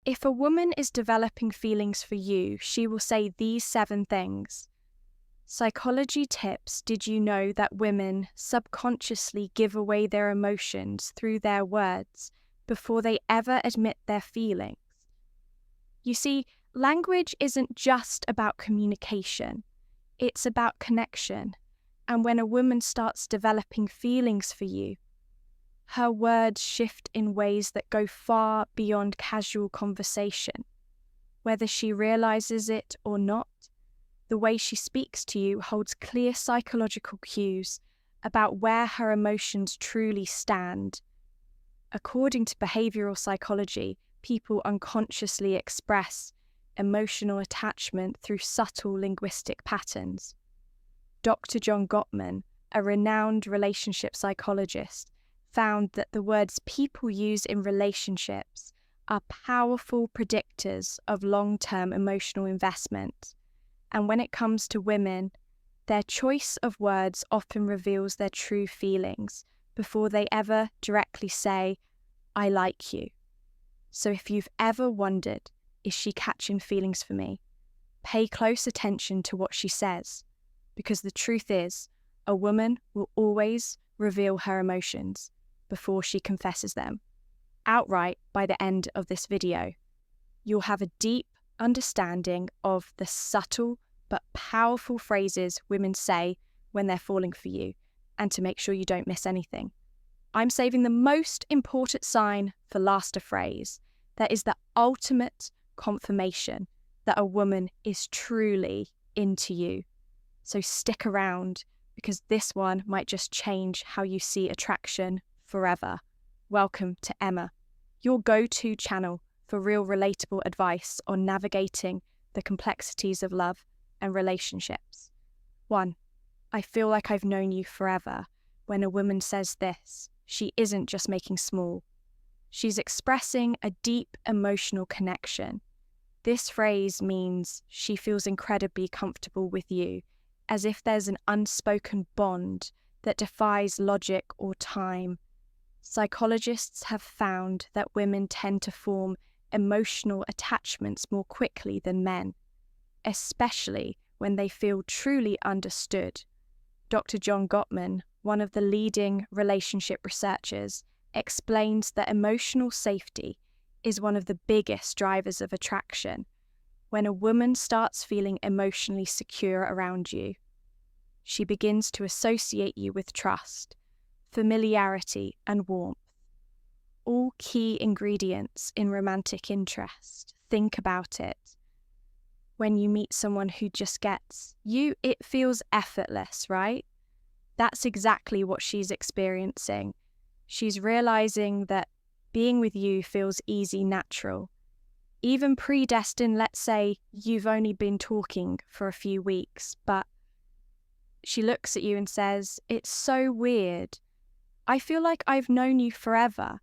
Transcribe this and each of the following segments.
If a woman is developing feelings for you, she will say these 7 things. Psychology tips. Did you know that women subconsciously give away their emotions through their words before they ever admit their feelings? You see, language isn't just about communication, it's about connection. And when a woman starts developing feelings for you, her words shift in ways that go far beyond casual conversation. Whether she realizes it or not, the way she speaks to you holds clear psychological cues about where her emotions truly stand. According to behavioral psychology, people unconsciously express emotional attachment through subtle linguistic patterns. Dr. John Gottman, a renowned relationship psychologist, found that the words people use in relationships are powerful predictors of long-term emotional investment. And when it comes to women, their choice of words often reveals their true feelings before they ever directly say, "I like you." So if you've ever wondered, is she catching feelings for me? Pay close attention to what she says, because the truth is, a woman will always reveal her emotions before she confesses them, outright by the end of this video. You'll have a deep understanding of the subtle but powerful phrases women say when they're falling for you, and to make sure you don't miss anything. I'm saving the most important sign for last. A phrase that is the ultimate confirmation that a woman is truly into you. So stick around, because this one might just change how you see attraction forever. Welcome to Emma, your go-to channel for real relatable advice on navigating the complexities of love and relationships. 1. I feel like I've known you forever. When a woman says this, she isn't just making small. She's expressing a deep emotional connection. This phrase means she feels incredibly comfortable with you, as if there's an unspoken bond that defies logic or time. Psychologists have found that women tend to form emotional attachments more quickly than men, especially when they feel truly understood. Dr. John Gottman, one of the leading relationship researchers, explains that emotional safety is one of the biggest drivers of attraction. When a woman starts feeling emotionally secure around you, she begins to associate you with trust, familiarity, and warmth. All key ingredients in romantic interest. Think about it. When you meet someone who just gets you, it feels effortless, right? That's exactly what she's experiencing. She's realizing that being with you feels easy, natural. Even predestined, let's say you've only been talking for a few weeks, but she looks at you and says, "It's so weird. I feel like I've known you forever."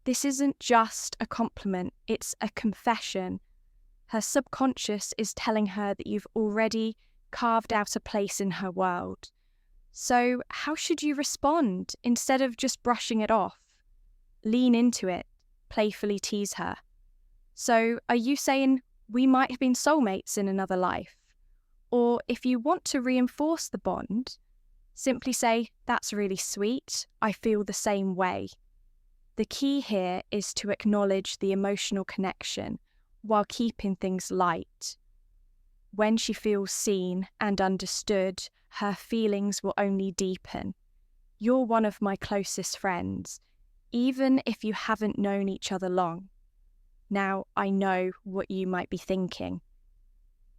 This isn't just a compliment, it's a confession. Her subconscious is telling her that you've already carved out a place in her world. So how should you respond instead of just brushing it off? Lean into it, playfully tease her. "So are you saying we might have been soulmates in another life?" Or if you want to reinforce the bond, simply say, "That's really sweet, I feel the same way." The key here is to acknowledge the emotional connection while keeping things light. When she feels seen and understood, her feelings will only deepen. "You're one of my closest friends, even if you haven't known each other long." Now, I know what you might be thinking.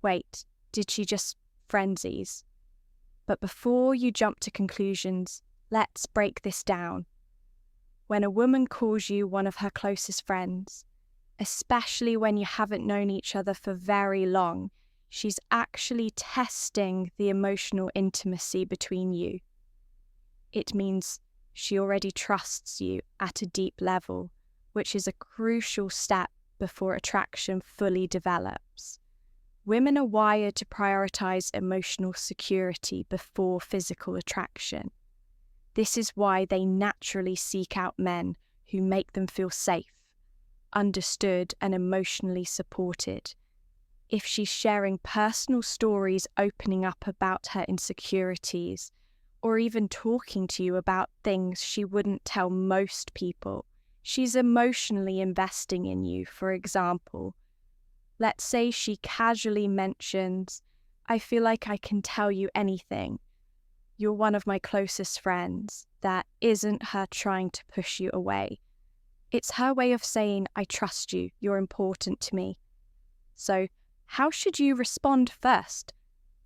Wait, did she just frenzies? But before you jump to conclusions, let's break this down. When a woman calls you one of her closest friends, especially when you haven't known each other for very long, she's actually testing the emotional intimacy between you. It means she already trusts you at a deep level, which is a crucial step before attraction fully develops. Women are wired to prioritize emotional security before physical attraction. This is why they naturally seek out men who make them feel safe, understood and emotionally supported. If she's sharing personal stories, opening up about her insecurities, or even talking to you about things she wouldn't tell most people, she's emotionally investing in you. For example, let's say she casually mentions, "I feel like I can tell you anything. You're one of my closest friends." That isn't her trying to push you away. It's her way of saying, "I trust you, you're important to me." So, how should you respond first?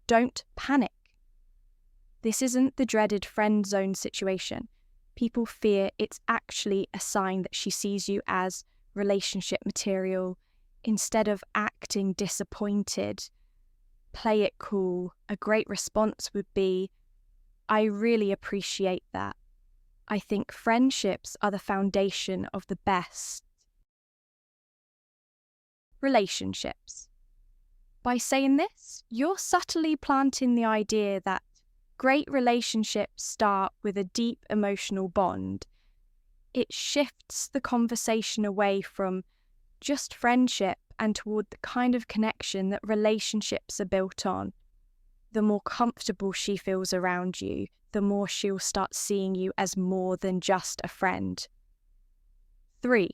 Don't panic. This isn't the dreaded friend zone situation. People fear it's actually a sign that she sees you as relationship material. Instead of acting disappointed, play it cool. A great response would be, "I really appreciate that. I think friendships are the foundation of the best relationships." By saying this, you're subtly planting the idea that great relationships start with a deep emotional bond. It shifts the conversation away from just friendship and toward the kind of connection that relationships are built on. The more comfortable she feels around you, the more she'll start seeing you as more than just a friend. 3.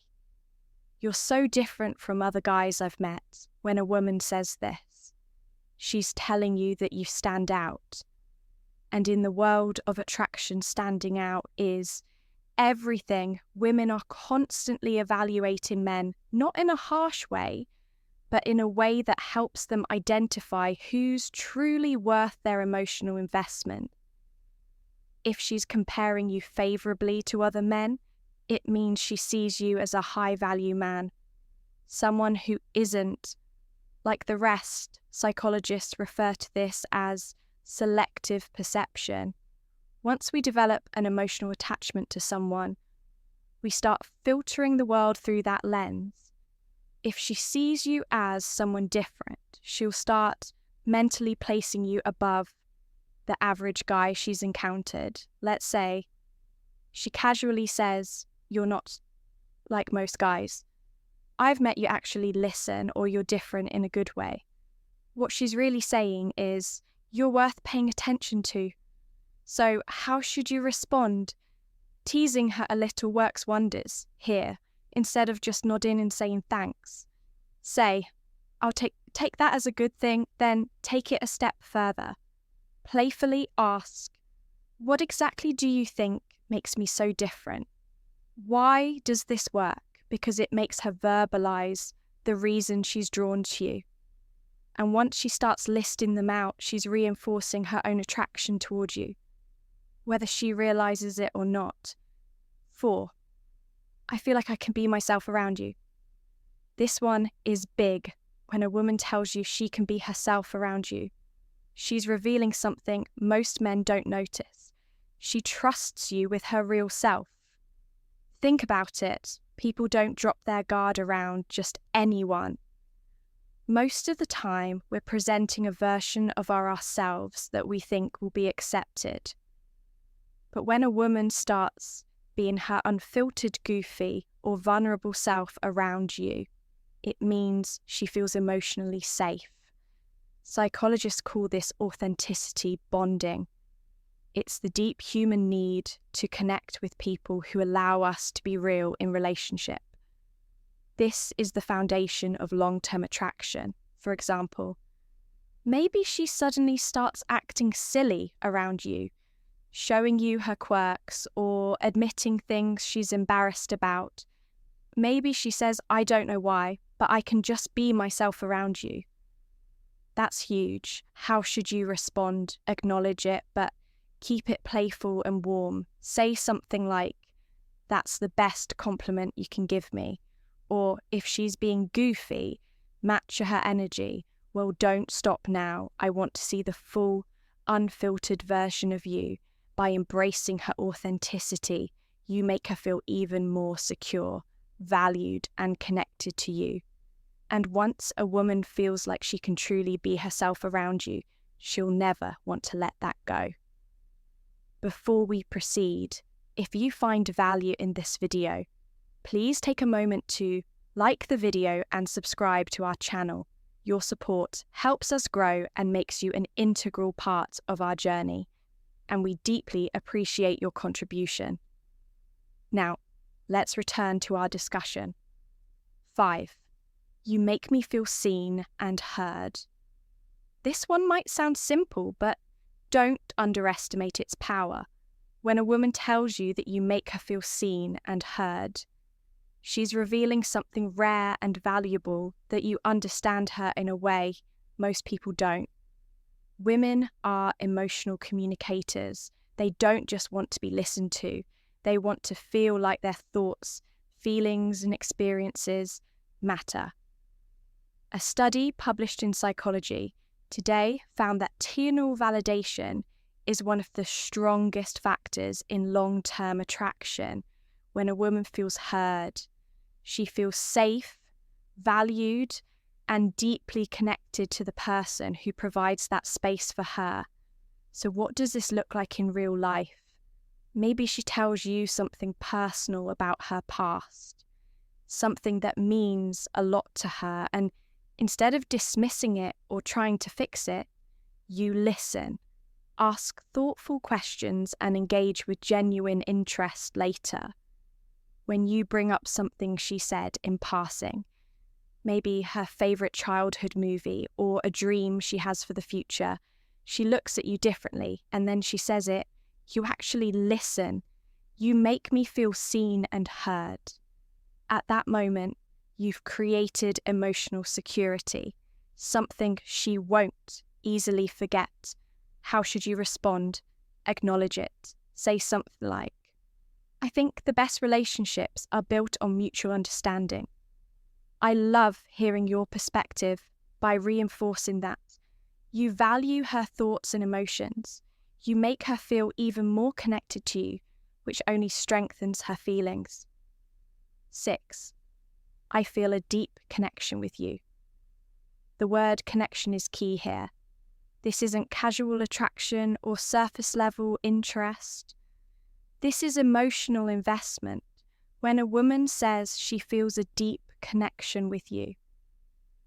You're so different from other guys I've met. When a woman says this, she's telling you that you stand out. And in the world of attraction, standing out is everything. Women are constantly evaluating men, not in a harsh way, but in a way that helps them identify who's truly worth their emotional investment. If she's comparing you favorably to other men, it means she sees you as a high-value man, someone who isn't like the rest. Psychologists refer to this as selective perception. Once we develop an emotional attachment to someone, we start filtering the world through that lens. If she sees you as someone different, she'll start mentally placing you above the average guy she's encountered. Let's say she casually says, "You're not like most guys. I've met you actually listen," or "You're different in a good way." What she's really saying is, "You're worth paying attention to." So how should you respond? Teasing her a little works wonders here. Instead of just nodding and saying thanks, say, "I'll take that as a good thing," then take it a step further. Playfully ask, "What exactly do you think makes me so different? Why does this work?" Because it makes her verbalize the reason she's drawn to you. And once she starts listing them out, she's reinforcing her own attraction toward you, whether she realizes it or not. 4. I feel like I can be myself around you. This one is big. When a woman tells you she can be herself around you, she's revealing something most men don't notice. She trusts you with her real self. Think about it. People don't drop their guard around just anyone. Most of the time, we're presenting a version of ourselves that we think will be accepted. But when a woman starts being her unfiltered, goofy, or vulnerable self around you, it means she feels emotionally safe. Psychologists call this authenticity bonding. It's the deep human need to connect with people who allow us to be real in relationship. This is the foundation of long-term attraction. For example, maybe she suddenly starts acting silly around you, showing you her quirks or admitting things she's embarrassed about. Maybe she says, "I don't know why, but I can just be myself around you." That's huge. How should you respond? Acknowledge it, but keep it playful and warm. Say something like, "That's the best compliment you can give me." Or if she's being goofy, match her energy. "Well, don't stop now. I want to see the full, unfiltered version of you." By embracing her authenticity, you make her feel even more secure, valued, and connected to you. And once a woman feels like she can truly be herself around you, she'll never want to let that go. Before we proceed, if you find value in this video, please take a moment to Like the video and subscribe to our channel. Your support helps us grow and makes you an integral part of our journey, and we deeply appreciate your contribution. Now, let's return to our discussion. 5. You make me feel seen and heard. This one might sound simple, but don't underestimate its power. When a woman tells you that you make her feel seen and heard, she's revealing something rare and valuable, that you understand her in a way most people don't. Women are emotional communicators. They don't just want to be listened to. They want to feel like their thoughts, feelings, and experiences matter. A study published in Psychology Today found that tonal validation is one of the strongest factors in long-term attraction. When a woman feels heard, she feels safe, valued, and deeply connected to the person who provides that space for her. So what does this look like in real life? Maybe she tells you something personal about her past, something that means a lot to her, and instead of dismissing it or trying to fix it, you listen, ask thoughtful questions, and engage with genuine interest later. When you bring up something she said in passing, maybe her favourite childhood movie or a dream she has for the future, she looks at you differently, and then she says it, you actually listen. You make me feel seen and heard. At that moment, you've created emotional security, something she won't easily forget. How should you respond? Acknowledge it. Say something like, I think the best relationships are built on mutual understanding. I love hearing your perspective. By reinforcing that, you value her thoughts and emotions. You make her feel even more connected to you, which only strengthens her feelings. 6. I feel a deep connection with you. The word connection is key here. This isn't casual attraction or surface level interest. This is emotional investment. When a woman says she feels a deep connection with you,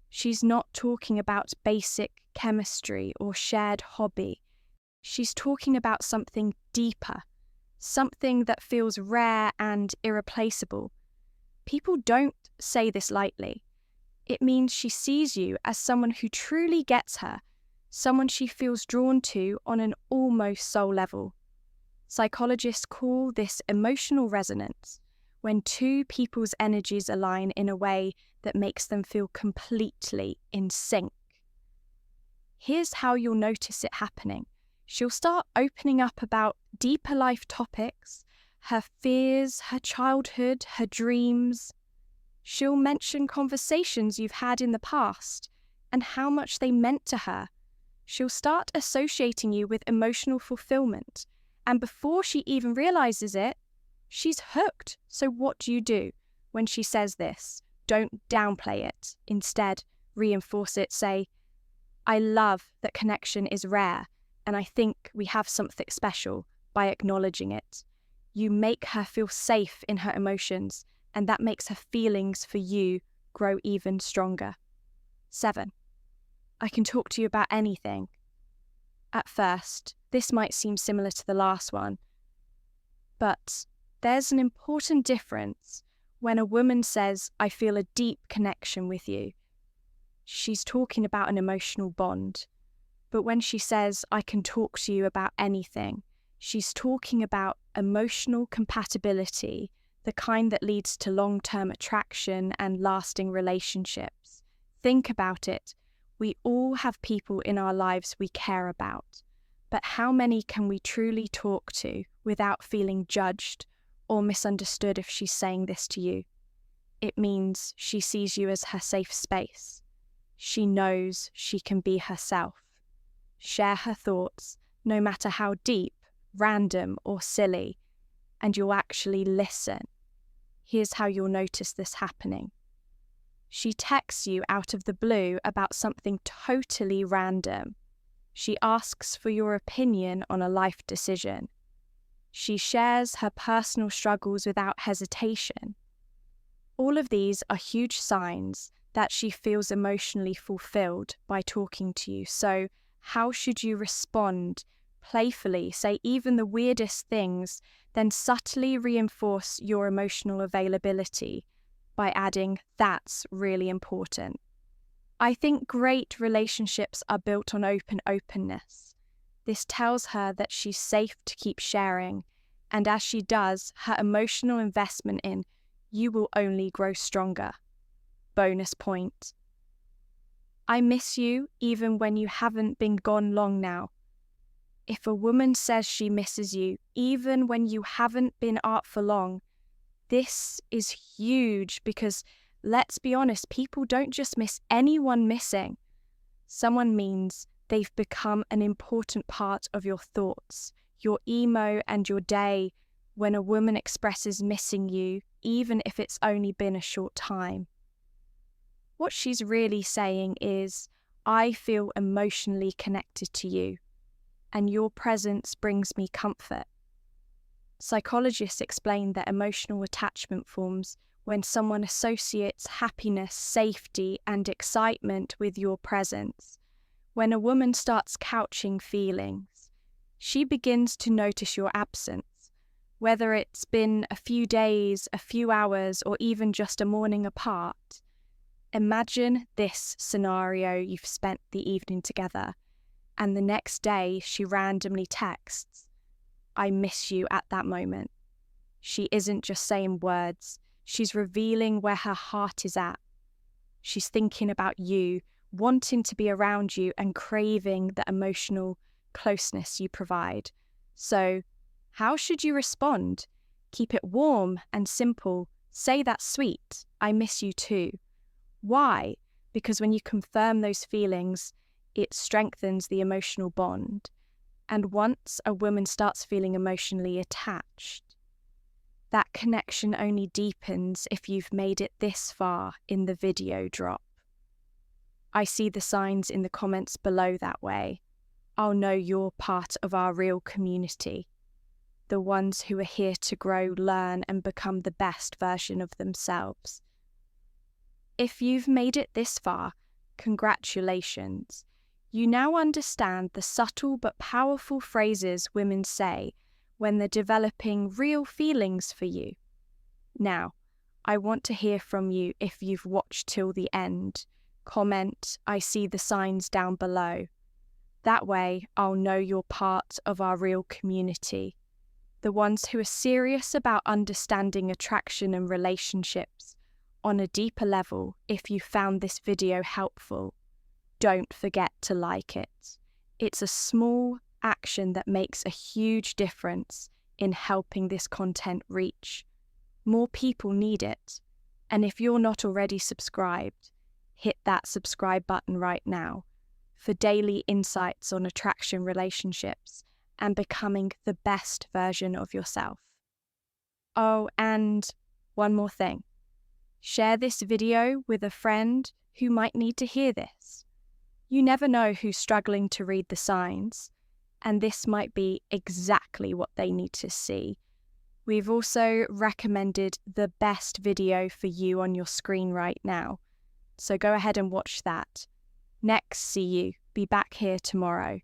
she's not talking about basic chemistry or shared hobby. She's talking about something deeper, something that feels rare and irreplaceable. People don't say this lightly. It means she sees you as someone who truly gets her, someone she feels drawn to on an almost soul level. Psychologists call this emotional resonance, when two people's energies align in a way that makes them feel completely in sync. Here's how you'll notice it happening. She'll start opening up about deeper life topics, her fears, her childhood, her dreams. She'll mention conversations you've had in the past and how much they meant to her. She'll start associating you with emotional fulfillment, and before she even realizes it, she's hooked. So what do? When she says this? Don't downplay it. Instead, reinforce it. Say, I love that connection is rare, and I think we have something special. By acknowledging it, you make her feel safe in her emotions, and that makes her feelings for you grow even stronger. 7. I can talk to you about anything. At first, this might seem similar to the last one, but there's an important difference. When a woman says, I feel a deep connection with you, she's talking about an emotional bond. But when she says, I can talk to you about anything, she's talking about emotional compatibility, the kind that leads to long-term attraction and lasting relationships. Think about it. We all have people in our lives we care about, but how many can we truly talk to without feeling judged or misunderstood if she's saying this to you? It means she sees you as her safe space. She knows she can be herself. Share her thoughts, no matter how deep, random, or silly, and you'll actually listen. Here's how you'll notice this happening. She texts you out of the blue about something totally random. She asks for your opinion on a life decision. She shares her personal struggles without hesitation. All of these are huge signs that she feels emotionally fulfilled by talking to you. So, how should you respond? Playfully, say even the weirdest things, then subtly reinforce your emotional availability by adding, "That's really important." I think great relationships are built on openness. This tells her that she's safe to keep sharing, and as she does, her emotional investment in you will only grow stronger. Bonus point. I miss you even when you haven't been gone long now. If a woman says she misses you even when you haven't been out for long, this is huge because, let's be honest, people don't just miss anyone missing. Someone means they've become an important part of your thoughts, your emo and your day. When a woman expresses missing you, even if it's only been a short time, what she's really saying is, I feel emotionally connected to you, and your presence brings me comfort. Psychologists explain that emotional attachment forms when someone associates happiness, safety, and excitement with your presence. When a woman starts couching feelings, she begins to notice your absence. Whether it's been a few days, a few hours, or even just a morning apart. Imagine this scenario: you've spent the evening together, and the next day she randomly texts, "I miss you," at that moment. She isn't just saying words, she's revealing where her heart is at. She's thinking about you, wanting to be around you, and craving the emotional closeness you provide. So, how should you respond? Keep it warm and simple. Say that sweet, "I miss you too." Why? Because when you confirm those feelings, it strengthens the emotional bond. And once a woman starts feeling emotionally attached, that connection only deepens if you've made it this far in the video drop. I see the signs in the comments below that way. I'll know you're part of our real community. The ones who are here to grow, learn, and become the best version of themselves. If you've made it this far, congratulations. You now understand the subtle but powerful phrases women say when they're developing real feelings for you. Now, I want to hear from you if you've watched till the end. Comment, "I see the signs" down below. That way, I'll know you're part of our real community. The ones who are serious about understanding attraction and relationships on a deeper level. If you found this video helpful, don't forget to like it. It's a small action that makes a huge difference in helping this content reach. More people need it. And if you're not already subscribed, hit that subscribe button right now for daily insights on attraction, relationships, and becoming the best version of yourself. Oh, and one more thing. Share this video with a friend who might need to hear this. You never know who's struggling to read the signs, and this might be exactly what they need to see. We've also recommended the best video for you on your screen right now, so go ahead and watch that. Next, see you. Be back here tomorrow.